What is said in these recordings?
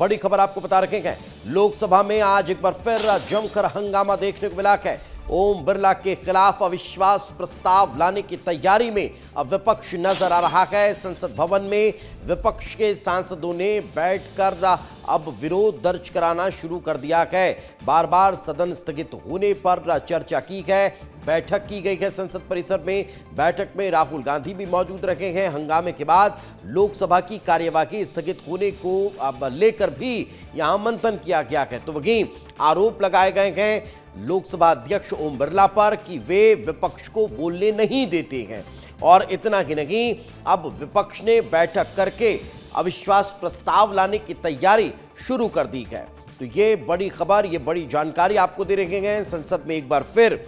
बड़ी खबर आपको बता रखे हैं। लोकसभा में आज एक बार फिर जमकर हंगामा देखने को मिला है। ओम बिरला के खिलाफ अविश्वास प्रस्ताव लाने की तैयारी में अब विपक्ष नजर आ रहा है। संसद भवन में विपक्ष के सांसदों ने बैठकर अब विरोध दर्ज कराना शुरू कर दिया है। बार बार सदन स्थगित होने पर चर्चा की है, बैठक की गई है संसद परिसर में। बैठक में राहुल गांधी भी मौजूद रहे हैं। हंगामे के बाद लोकसभा की कार्यवाही स्थगित होने को अब लेकर भी यहां मंथन किया गया है। तो वहीं आरोप लगाए गए हैं लोकसभा अध्यक्ष ओम बिरला पर कि वे विपक्ष को बोलने नहीं देते हैं। और इतना ही नहीं, अब विपक्ष ने बैठक करके अविश्वास प्रस्ताव लाने की तैयारी शुरू कर दी है। तो ये बड़ी खबर, ये बड़ी जानकारी आपको दे रहे हैं। संसद में एक बार फिर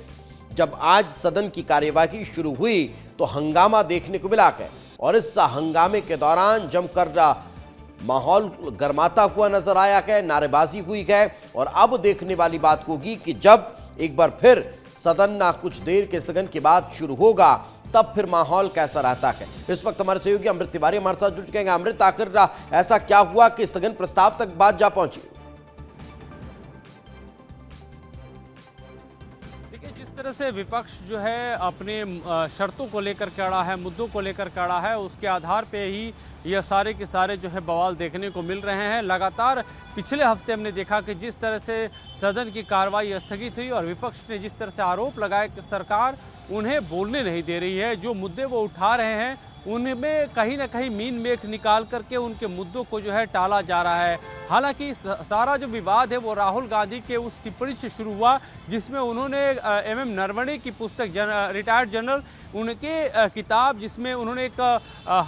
जब आज सदन की कार्यवाही शुरू हुई तो हंगामा देखने को मिला है और इस हंगामे के दौरान जमकर माहौल गर्माता हुआ नजर आया है, नारेबाजी हुई है। और अब देखने वाली बात होगी कि जब एक बार फिर सदन कुछ देर के स्थगन के बाद शुरू होगा तब फिर माहौल कैसा रहता है। इस वक्त हमारे सहयोगी अमृत तिवारी हमारे साथ जुड़ चुके हैं। अमृत, आखिर ऐसा क्या हुआ कि स्थगन प्रस्ताव तक बात जा पहुंची? जिस तरह से विपक्ष जो है अपने शर्तों को लेकर खड़ा है, मुद्दों को लेकर खड़ा है, उसके आधार पे ही यह सारे के सारे जो है बवाल देखने को मिल रहे हैं। लगातार पिछले हफ्ते हमने देखा कि जिस तरह से सदन की कार्रवाई स्थगित हुई और विपक्ष ने जिस तरह से आरोप लगाया कि सरकार उन्हें बोलने नहीं दे रही है, जो मुद्दे वो उठा रहे हैं उनमें कहीं ना कहीं मीन मेख निकाल करके उनके मुद्दों को जो है टाला जा रहा है। हालांकि सारा जो विवाद है वो राहुल गांधी के उस टिप्पणी से शुरू हुआ जिसमें उन्होंने एम नरवणे की पुस्तक रिटायर्ड जनरल उनके किताब जिसमें उन्होंने एक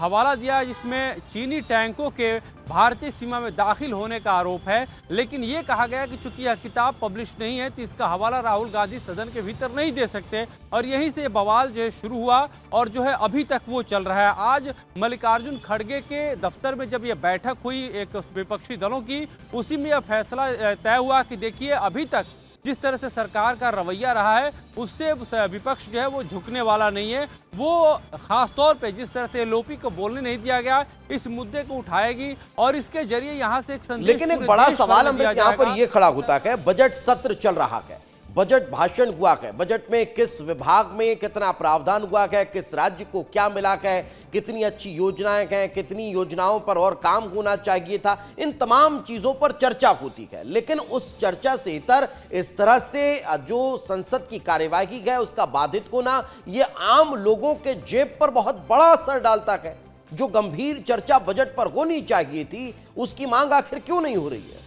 हवाला दिया जिसमें चीनी टैंकों के भारतीय सीमा में दाखिल होने का आरोप है। लेकिन ये कहा गया कि चूंकि यह किताब पब्लिश नहीं है तो इसका हवाला राहुल गांधी सदन के भीतर नहीं दे सकते और यहीं से बवाल जो है शुरू हुआ और जो है अभी तक वो चल रहा है। आज मल्लिकार्जुन खड़गे के दफ्तर में जब यह बैठक हुई एक विपक्षी दलों की, उसी में यह फैसला तय हुआ कि देखिए अभी तक जिस तरह से सरकार का रवैया रहा है उससे विपक्ष जो है वो झुकने वाला नहीं है। वो खास तौर पे जिस तरह से एलओपी को बोलने नहीं दिया गया इस मुद्दे को उठाएगी और इसके जरिए यहाँ से एक संदेश। लेकिन एक बड़ा सवाल यहाँ पर यह खड़ा होता है, बजट सत्र चल रहा है, बजट भाषण हुआ है, बजट में किस विभाग में कितना प्रावधान हुआ है, किस राज्य को क्या मिला है, कितनी अच्छी योजनाएं हैं, कितनी योजनाओं पर और काम होना चाहिए था, इन तमाम चीजों पर चर्चा होती है। लेकिन उस चर्चा से इतर इस तरह से जो संसद की कार्यवाही है उसका बाधित होना, यह आम लोगों के जेब पर बहुत बड़ा असर डालता है। जो गंभीर चर्चा बजट पर होनी चाहिए थी उसकी मांग आखिर क्यों नहीं हो रही है?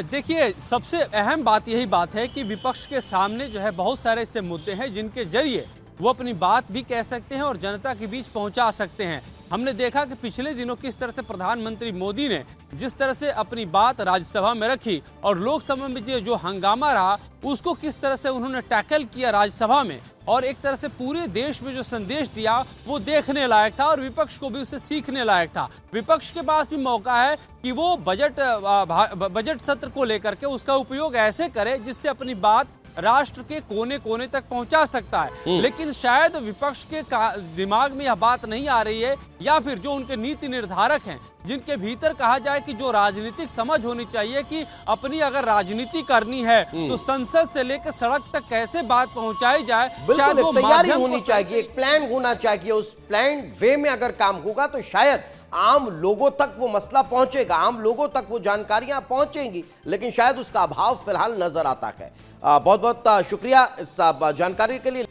देखिए, सबसे अहम बात यही बात है कि विपक्ष के सामने जो है बहुत सारे ऐसे मुद्दे हैं जिनके जरिए वो अपनी बात भी कह सकते हैं और जनता के बीच पहुंचा सकते हैं। हमने देखा कि पिछले दिनों किस तरह से प्रधानमंत्री मोदी ने जिस तरह से अपनी बात राज्यसभा में रखी और लोकसभा में जो हंगामा रहा उसको किस तरह से उन्होंने टैकल किया राज्यसभा में और एक तरह से पूरे देश में जो संदेश दिया वो देखने लायक था और विपक्ष को भी उससे सीखने लायक था। विपक्ष के पास भी मौका है कि वो बजट सत्र को लेकर के उसका उपयोग ऐसे करे जिससे अपनी बात राष्ट्र के कोने कोने तक पहुंचा सकता है। लेकिन शायद विपक्ष के दिमाग में यह बात नहीं आ रही है या फिर जो उनके नीति निर्धारक हैं जिनके भीतर कहा जाए कि जो राजनीतिक समझ होनी चाहिए कि अपनी अगर राजनीति करनी है तो संसद से लेकर सड़क तक कैसे बात पहुंचाई जाए, शायद वो तैयारी होनी चाहिए, एक प्लान होना चाहिए। उस प्लान वे में अगर काम होगा तो शायद आम लोगों तक वो मसला पहुंचेगा, आम लोगों तक वो जानकारियां पहुंचेंगी। लेकिन शायद उसका अभाव फिलहाल नजर आता है। बहुत बहुत शुक्रिया इस जानकारी के लिए।